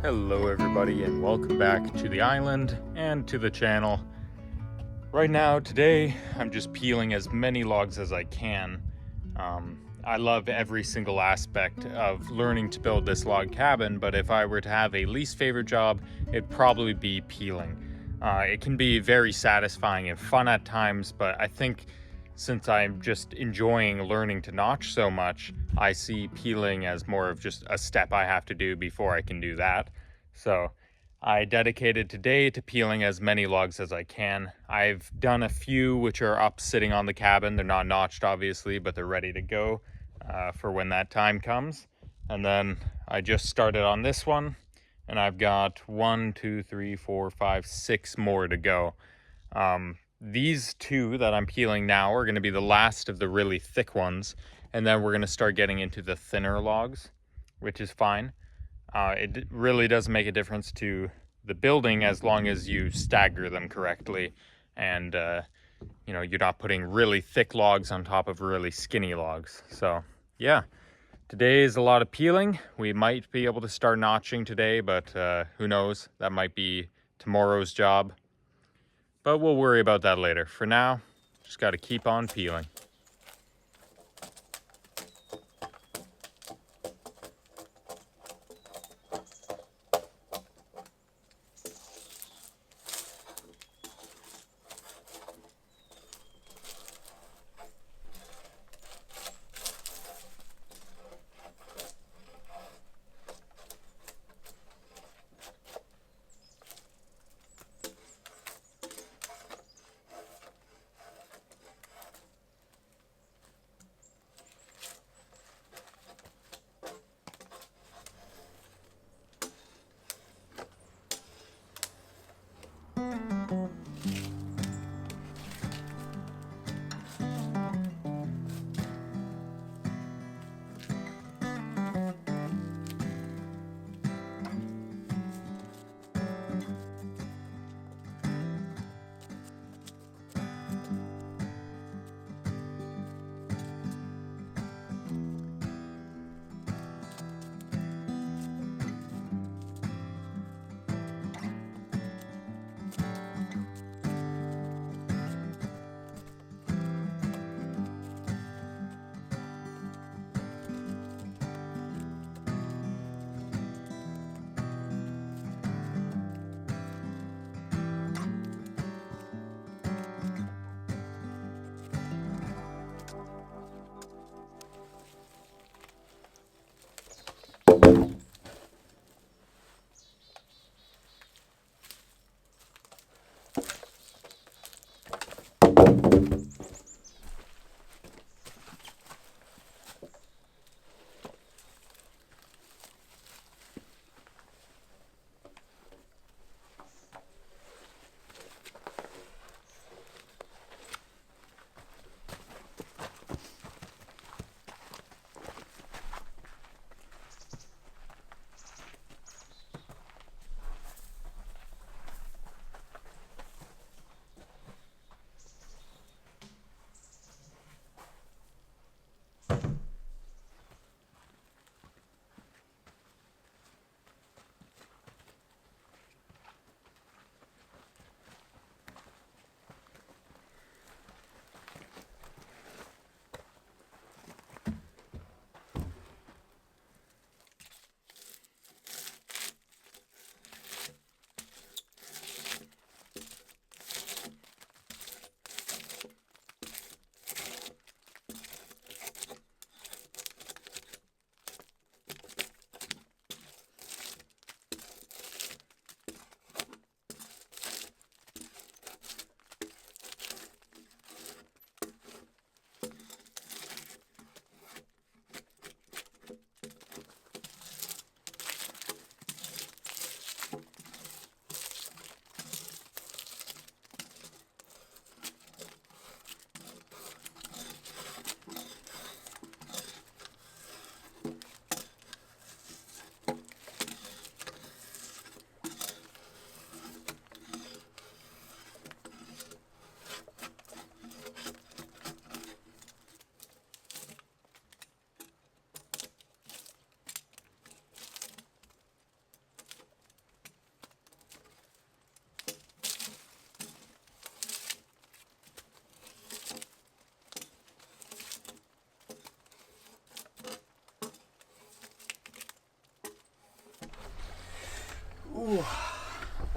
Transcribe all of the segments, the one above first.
Hello everybody and welcome back to the island and to the channel. Right now, today, I'm just peeling as many logs as I can. I love every single aspect of learning to build this log cabin, but if I were to have a least favorite job, it'd probably be peeling. It can be very satisfying and fun at times, but I think since I'm just enjoying learning to notch so much, I see peeling as more of just a step I have to do before I can do that. So I dedicated today to peeling as many logs as I can. I've done a few which are up sitting on the cabin. They're not notched obviously, but they're ready to go for when that time comes. And then I just started on this one and I've got 1, 2, 3, 4, 5, 6 more to go. These two that I'm peeling now are going to be the last of the really thick ones, and then we're going to start getting into the thinner logs, which is fine. It really does make a difference to the building as long as you stagger them correctly, and you know, you're not putting really thick logs on top of really skinny logs. So yeah, today is a lot of peeling. We might be able to start notching today, but who knows, that might be tomorrow's job. But we'll worry about that later. For now, just got to keep on peeling.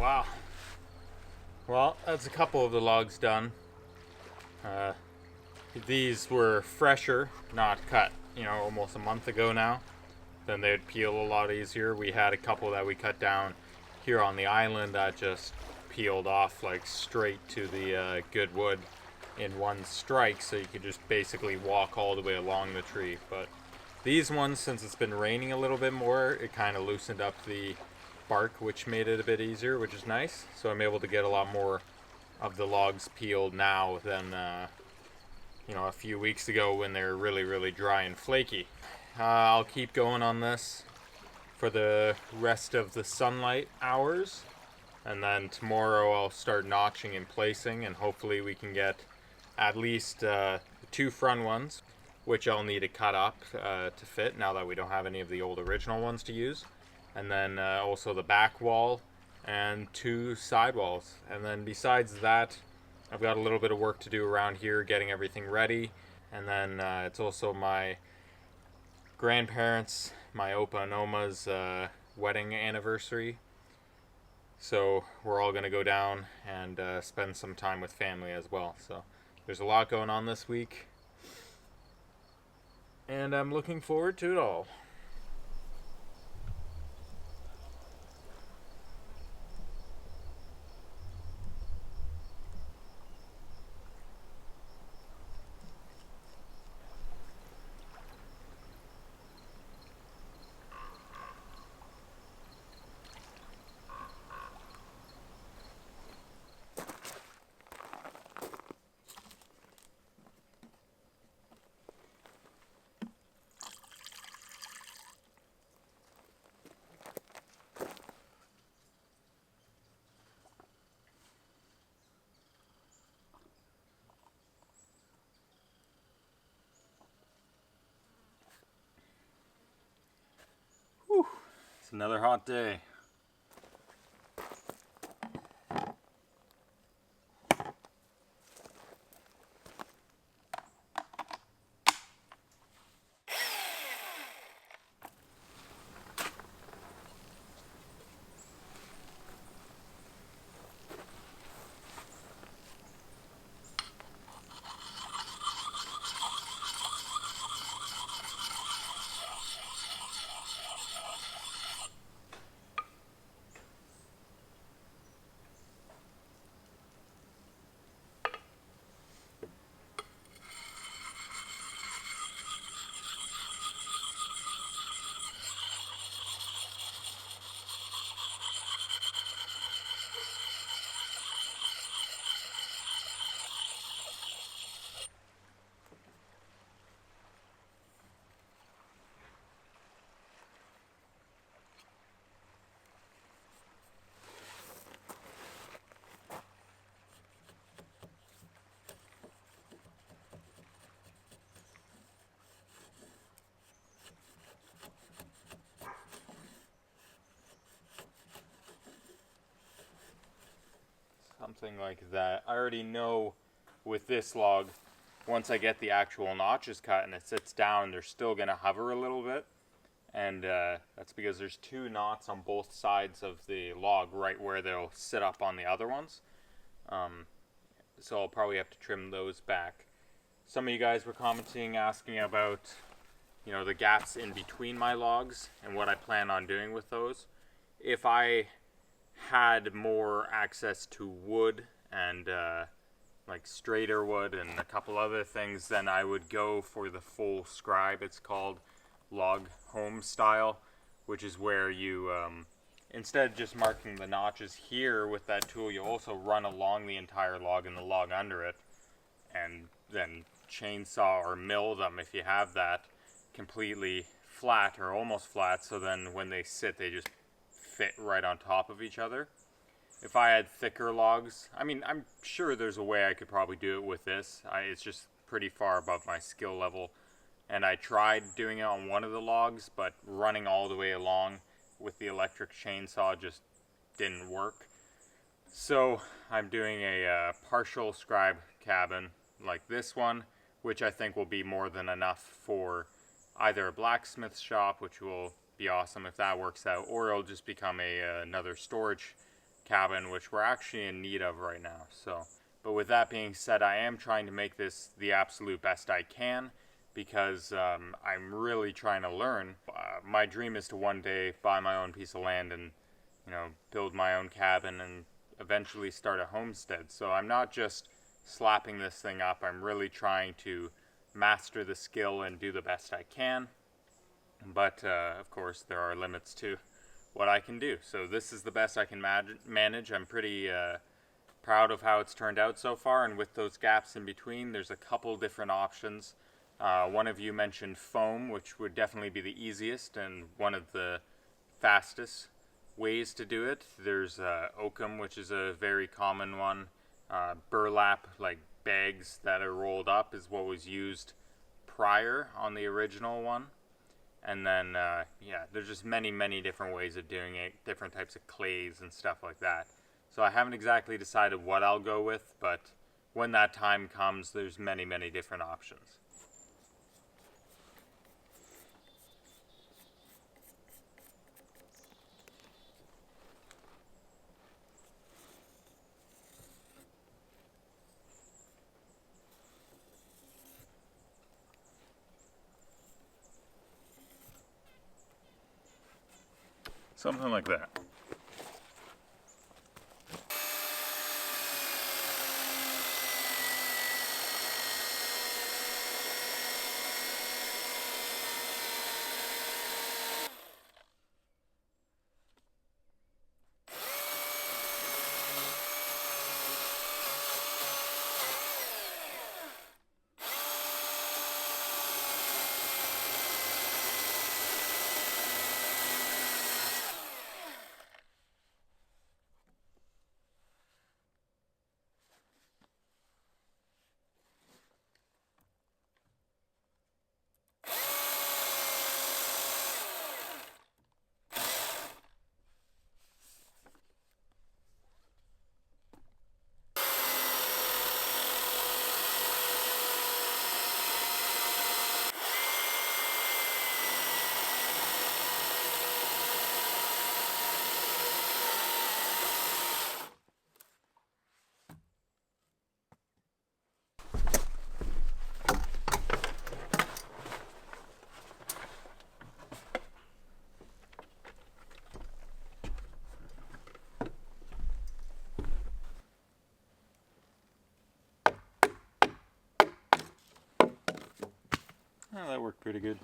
Wow. Well, that's a couple of the logs done. These were fresher, not cut, almost a month ago now. Then they'd peel a lot easier. We had a couple that we cut down here on the island that just peeled off like straight to the good wood in one strike, so you could just basically walk all the way along the tree. But these ones, since it's been raining a little bit more, it kind of loosened up the bark, which made it a bit easier, which is nice. So I'm able to get a lot more of the logs peeled now than a few weeks ago when they're really, really dry and flaky. I'll keep going on this for the rest of the sunlight hours, and then tomorrow I'll start notching and placing, and hopefully we can get at least 2 front ones, which I'll need to cut up to fit now that we don't have any of the old original ones to use, and then also the back wall and 2 side walls. And then besides that, I've got a little bit of work to do around here getting everything ready, and then it's also my grandparents, my Opa and Oma's wedding anniversary. So we're all going to go down and spend some time with family as well. So there's a lot going on this week, and I'm looking forward to it all. Whew. It's another hot day. Something like that. I already know with this log, once I get the actual notches cut and it sits down, they're still going to hover a little bit. And that's because there's 2 knots on both sides of the log right where they'll sit up on the other ones. So I'll probably have to trim those back. Some of you guys were commenting, asking about the gaps in between my logs and what I plan on doing with those. If I had more access to wood and like straighter wood and a couple other things, then I would go for the full scribe, it's called, log home style, which is where you instead of just marking the notches here with that tool, you also run along the entire log and the log under it, and then chainsaw or mill them, if you have that, completely flat or almost flat, so then when they sit they just fit right on top of each other. If I had thicker logs, I'm sure there's a way I could probably do it with this. It's just pretty far above my skill level, and I tried doing it on one of the logs, but running all the way along with the electric chainsaw just didn't work. So I'm doing a partial scribe cabin like this one, which I think will be more than enough for either a blacksmith shop, which will be awesome if that works out, or it'll just become another storage cabin, which we're actually in need of right now. So, but with that being said, I am trying to make this the absolute best I can, because I'm really trying to learn. My dream is to one day buy my own piece of land and, you know, build my own cabin and eventually start a homestead. So I'm not just slapping this thing up. I'm really trying to master the skill and do the best I can. But of course, there are limits to what I can do. So this is the best I can manage. I'm pretty proud of how it's turned out so far, and with those gaps in between, there's a couple different options. One of you mentioned foam, which would definitely be the easiest and one of the fastest ways to do it. There's oakum, which is a very common one. Burlap, like bags that are rolled up, is what was used prior on the original one. And then, yeah, there's just many different ways of doing it, different types of clays and stuff like that. So I haven't exactly decided what I'll go with, but when that time comes, there's many different options. Something like that. Oh, that worked pretty good.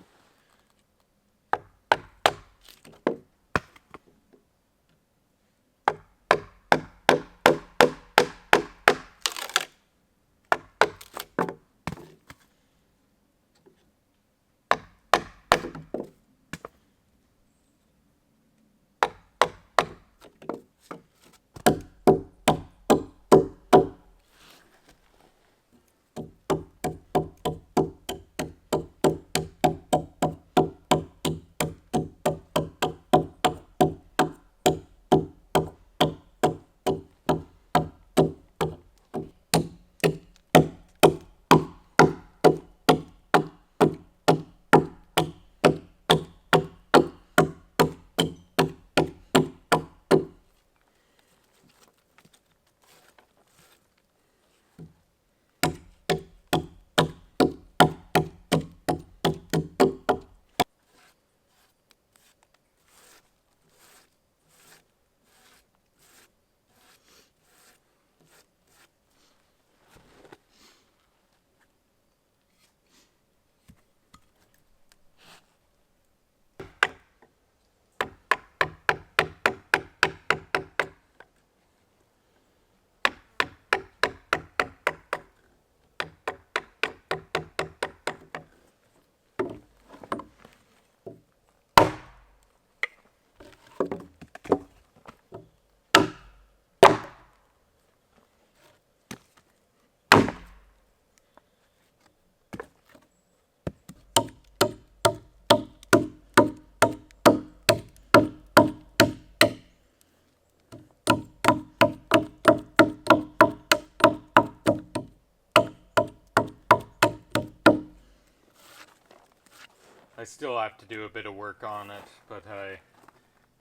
I still have to do a bit of work on it, but I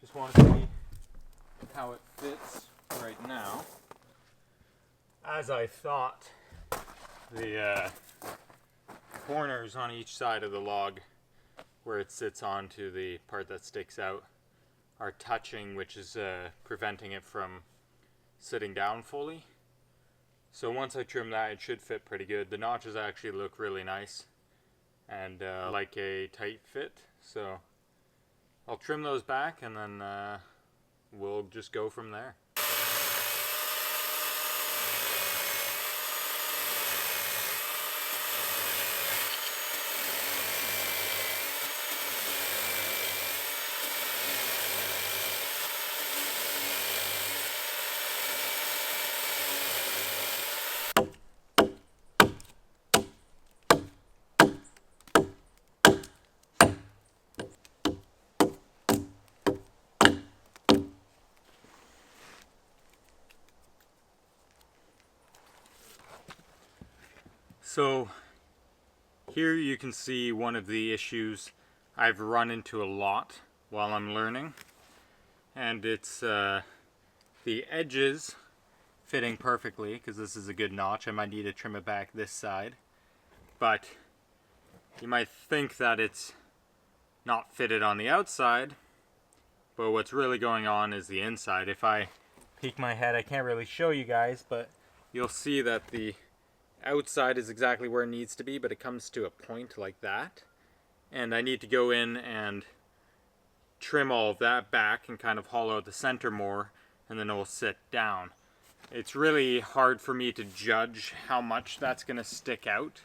just want to see how it fits. right now, as I thought, the corners on each side of the log where it sits onto the part that sticks out are touching, which is preventing it from sitting down fully. So once I trim that, it should fit pretty good. The notches actually look really nice and like a tight fit. So I'll trim those back and then we'll just go from there. So here you can see one of the issues I've run into a lot while I'm learning, and it's the edges fitting perfectly, because this is a good notch. I might need to trim it back this side, but you might think that it's not fitted on the outside, but what's really going on is the inside. If I peek my head, I can't really show you guys, but you'll see that the outside is exactly where it needs to be, but it comes to a point like that, and I need to go in and trim all of that back and kind of hollow out the center more, and then it will sit down. It's really hard for me to judge how much that's going to stick out,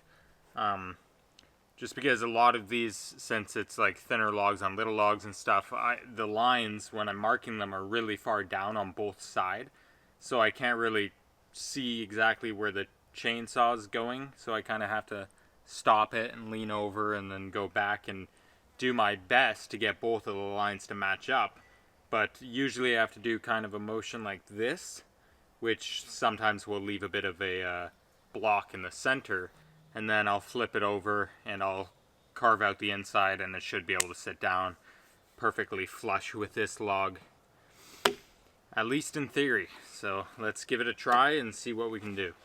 just because a lot of these, since it's like thinner logs on little logs and stuff, the lines when I'm marking them are really far down on both sides, so I can't really see exactly where the chainsaw is going, so I kind of have to stop it and lean over and then go back and do my best to get both of the lines to match up. But usually I have to do kind of a motion like this, which sometimes will leave a bit of a block in the center, and then I'll flip it over and I'll carve out the inside, and it should be able to sit down perfectly flush with this log, at least in theory. So let's give it a try and see what we can do.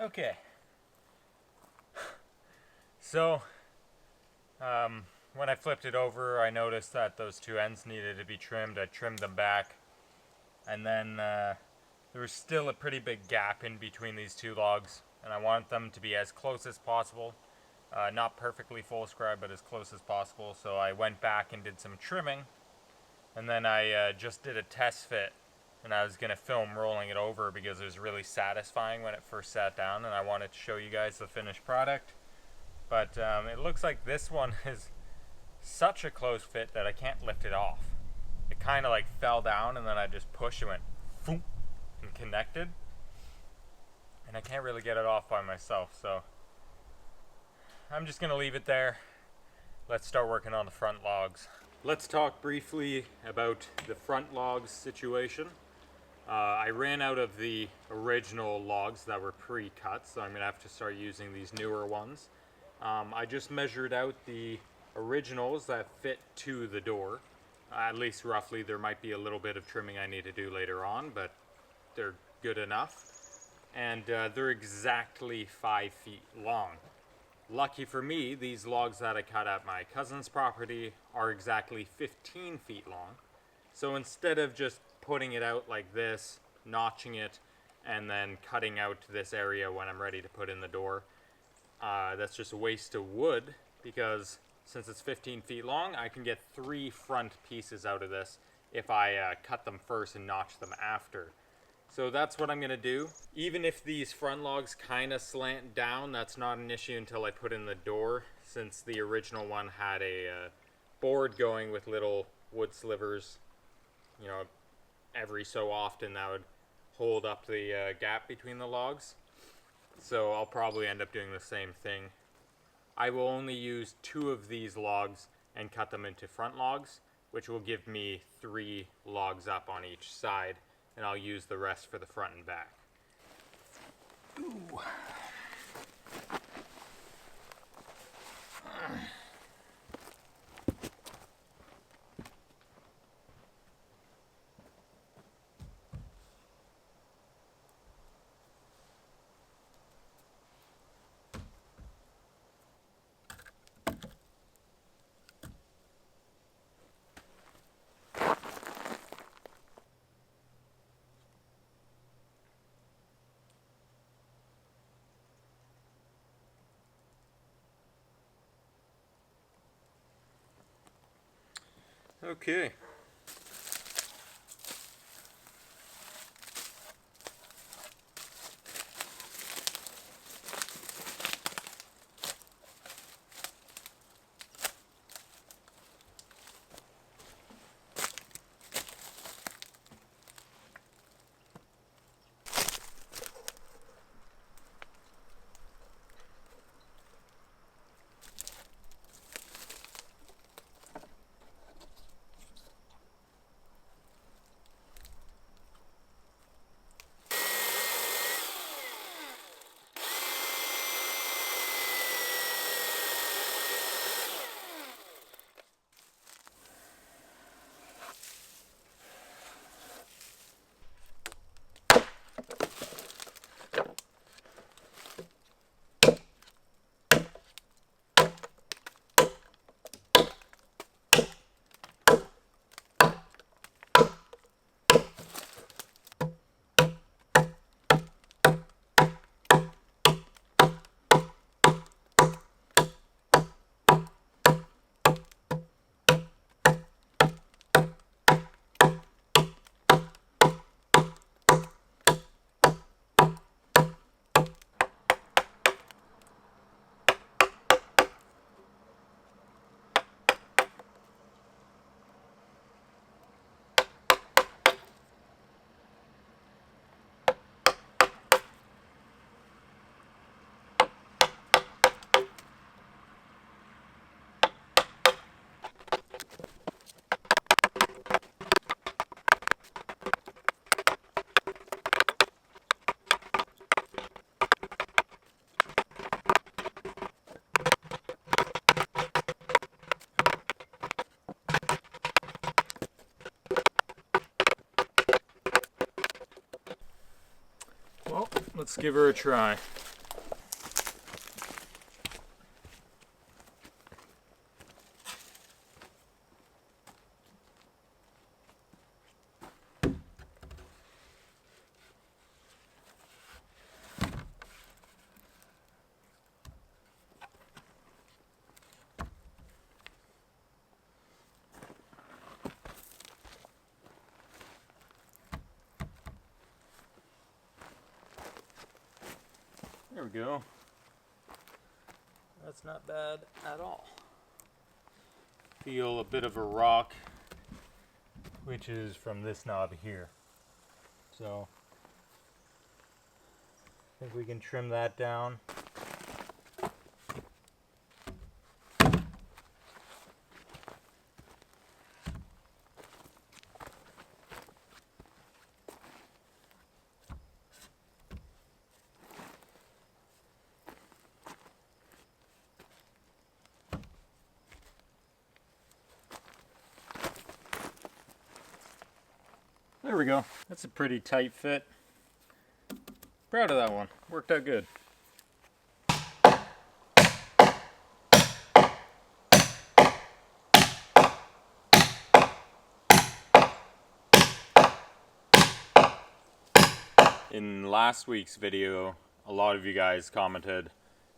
Okay, so when I flipped it over, I noticed that those two ends needed to be trimmed. I trimmed them back, and then there was still a pretty big gap in between these two logs, and I want them to be as close as possible. Not perfectly full scribe, but as close as possible. So I went back and did some trimming, and then I just did a test fit. And I was going to film rolling it over because it was really satisfying when it first sat down, and I wanted to show you guys the finished product. But it looks like this one is such a close fit that I can't lift it off. It kind of like fell down, and then I just pushed and went boom and connected. And I can't really get it off by myself, so I'm just going to leave it there. Let's start working on the front logs. Let's talk briefly about the front logs situation. I ran out of the original logs that were pre-cut, so I'm going to have to start using these newer ones. I just measured out the originals that fit to the door, at least roughly. There might be a little bit of trimming I need to do later on, but they're good enough. And they're exactly 5 feet long. Lucky for me, these logs that I cut at my cousin's property are exactly 15 feet long. So instead of just putting it out like this, notching it, and then cutting out this area when I'm ready to put in the door, that's just a waste of wood, because since it's 15 feet long, I can get 3 front pieces out of this if I cut them first and notch them after. So that's what I'm going to do. Even if these front logs kind of slant down, that's not an issue until I put in the door, since the original one had a board going with little wood slivers, you know, every so often that would hold up the gap between the logs. So I'll probably end up doing the same thing. I will only use 2 of these logs and cut them into front logs, which will give me 3 logs up on each side, and I'll use the rest for the front and back. Ooh. Okay. Well, let's give her a try. There we go. That's not bad at all. Feel a bit of a rock, which is from this knob here. So I think we can trim that down. There we go. That's a pretty tight fit. Proud of that one. Worked out good. In last week's video, a lot of you guys commented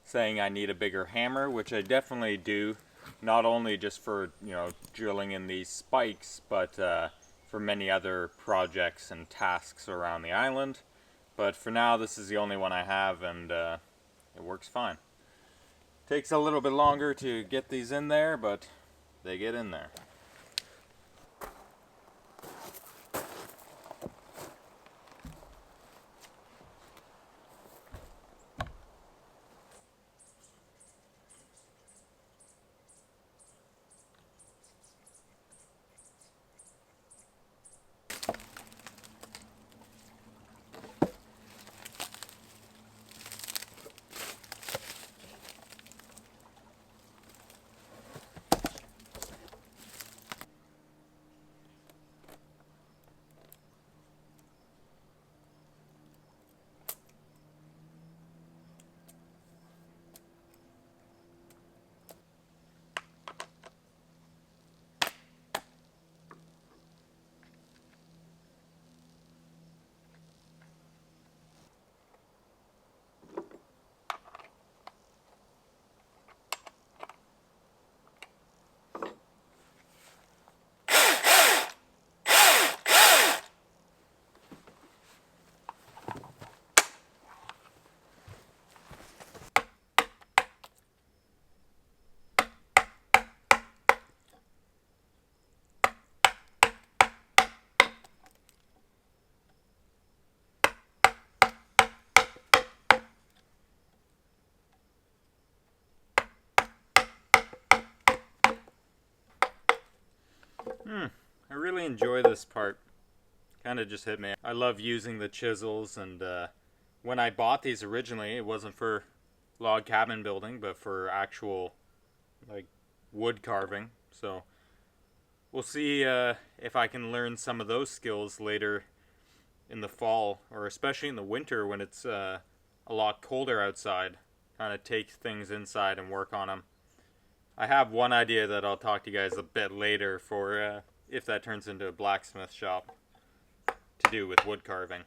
saying I need a bigger hammer, which I definitely do. Not only just for, you know, drilling in these spikes, but for many other projects and tasks around the island. But for now, this is the only one I have, and it works fine. Takes a little bit longer to get these in there, but they get in there. really enjoy this part. Kind of just hit me. I love using the chisels, and when I bought these originally, it wasn't for log cabin building, but for actual like wood carving. So we'll see if I can learn some of those skills later in the fall, or especially in the winter when it's a lot colder outside. Kind of take things inside and work on them. I have one idea that I'll talk to you guys a bit later for if that turns into a blacksmith shop to do with wood carving.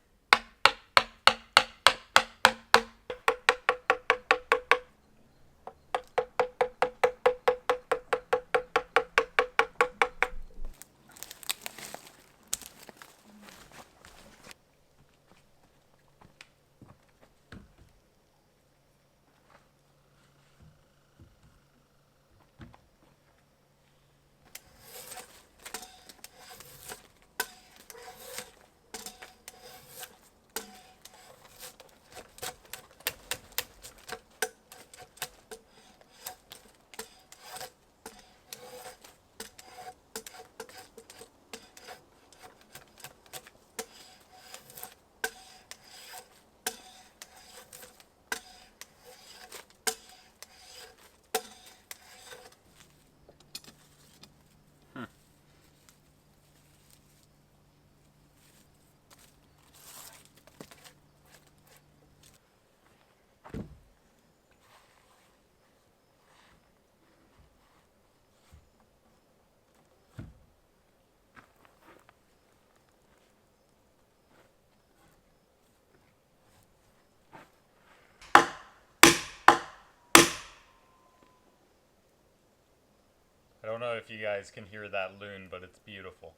I don't know if you guys can hear that loon, but it's beautiful.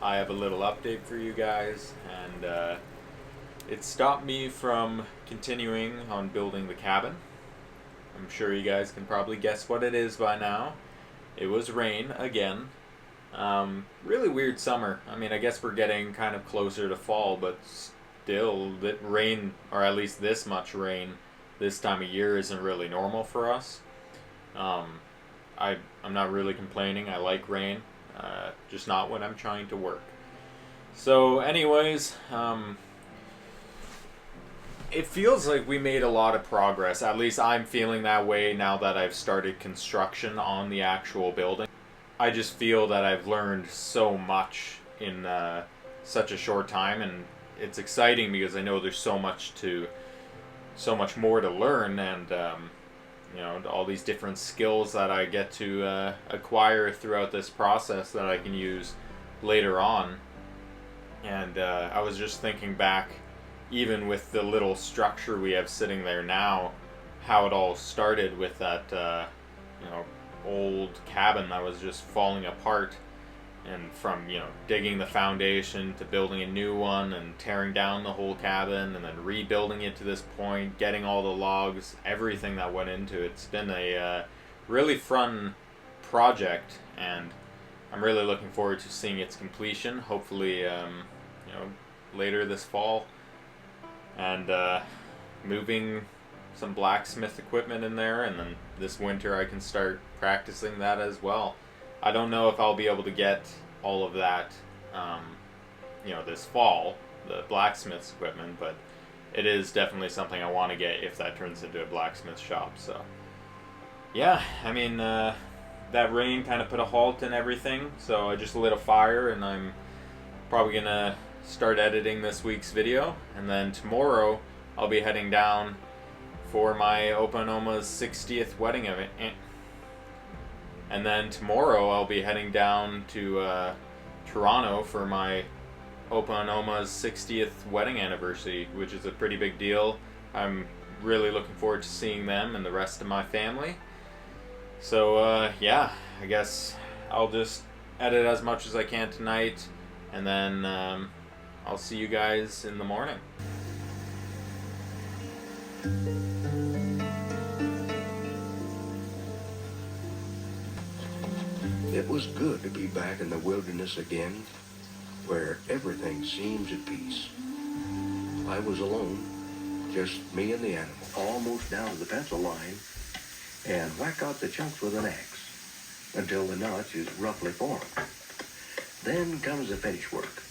I have a little update for you guys, and it stopped me from continuing on building the cabin. I'm sure you guys can probably guess what it is by now. It was rain again. Really weird summer. I mean, I guess we're getting kind of closer to fall, but still, that rain, or at least this much rain, this time of year isn't really normal for us. I'm not really complaining. I like rain. Just not when I'm trying to work. So anyways, it feels like we made a lot of progress. At least I'm feeling that way now that I've started construction on the actual building. I just feel that I've learned so much in such a short time, and it's exciting because I know there's so much more to learn, and all these different skills that I get to acquire throughout this process that I can use later on. And I was just thinking back, even with the little structure we have sitting there now, how it all started with that old cabin that was just falling apart, and from digging the foundation to building a new one and tearing down the whole cabin and then rebuilding it to this point, getting all the logs, everything that went into it. It's been a really fun project, and I'm really looking forward to seeing its completion, hopefully later this fall, and moving some blacksmith equipment in there, and then this winter I can start practicing that as well. I don't know if I'll be able to get all of that, this fall, the blacksmith's equipment, but it is definitely something I want to get if that turns into a blacksmith shop. So yeah, I mean, that rain kind of put a halt in everything, so I just lit a fire, and I'm probably gonna start editing this week's video, and then tomorrow I'll be heading down for my Opa and Oma's 60th wedding event. And then tomorrow I'll be heading down to Toronto for my Opa and Oma's 60th wedding anniversary, which is a pretty big deal. I'm really looking forward to seeing them and the rest of my family. So yeah, I guess I'll just edit as much as I can tonight, and then I'll see you guys in the morning. It was good to be back in the wilderness again, where everything seems at peace. I was alone, just me and the animal, almost down to the pencil line, and whack out the chunks with an axe until the notch is roughly formed. Then comes the finish work.